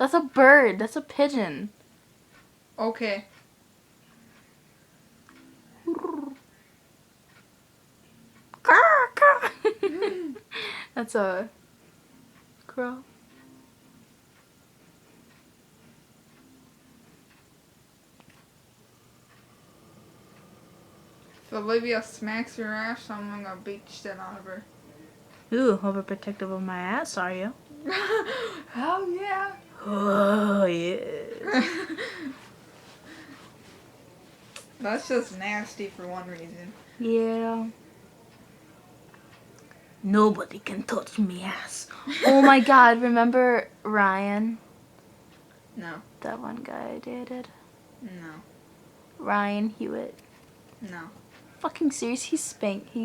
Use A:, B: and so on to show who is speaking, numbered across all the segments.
A: That's a bird. That's a pigeon.
B: Okay.
A: That's a crow.
B: If Olivia smacks your ass, I'm gonna beat shit out of her.
A: Ooh, overprotective of my ass, are you?
B: Hell yeah.
A: Oh, yeah.
B: That's just nasty for one reason.
A: Yeah. Nobody can touch me ass. Oh my god, remember Ryan?
B: No.
A: That one guy I dated.
B: No.
A: Ryan Hewitt.
B: No.
A: Fucking serious, he spanked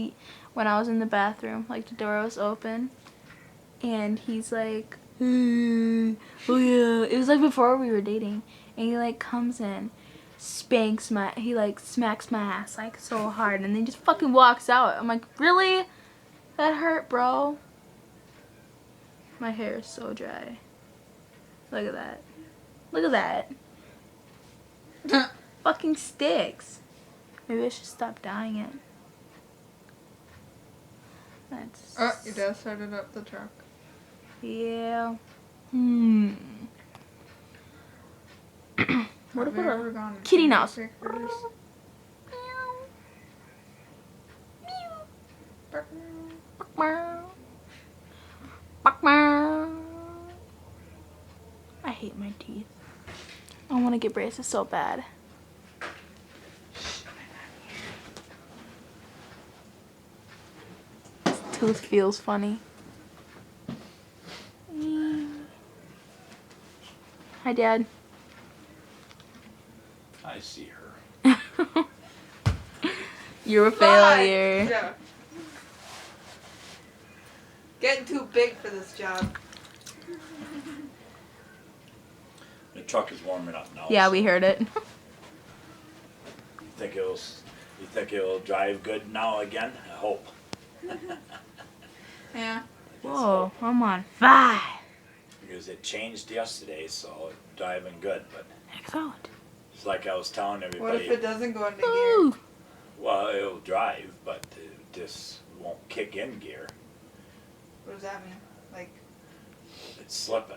A: when I was in the bathroom, like the door was open, and he's like, "Hey, oh yeah," it was like before we were dating, and he like comes in, he like smacks my ass like so hard, and then just fucking walks out. I'm like, really? That hurt, bro. My hair is so dry. Look at that. Look at that. Fucking sticks. Maybe I should stop dyeing it. That's...
B: Oh, your dad started up the truck.
A: Yeah. What
B: Have you
A: about
B: ever gone
A: a
B: to
A: kitty
B: Finger
A: mouse?
B: Pickers?
A: I hate my teeth. I want to get braces so bad. This tooth feels funny. Hi, Dad.
C: I see her.
A: You're a failure.
B: Yeah. Getting too big for this job.
C: The truck is warming up now.
A: Yeah,
C: so
A: we heard it.
C: You think it'll drive good now again? I hope.
B: Yeah.
A: Whoa, I'm on 5.
C: Because it changed yesterday, so it's driving good. But
A: Excellent.
C: it's like I was telling
B: What if
C: everybody.
B: it doesn't go into gear?
A: Ooh.
C: Well, it'll drive, but it just won't kick in gear.
B: What does that mean? Like,
C: It's slipping.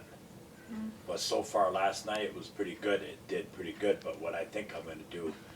C: But so far last night it was pretty good. It did pretty good. But what I think I'm going to do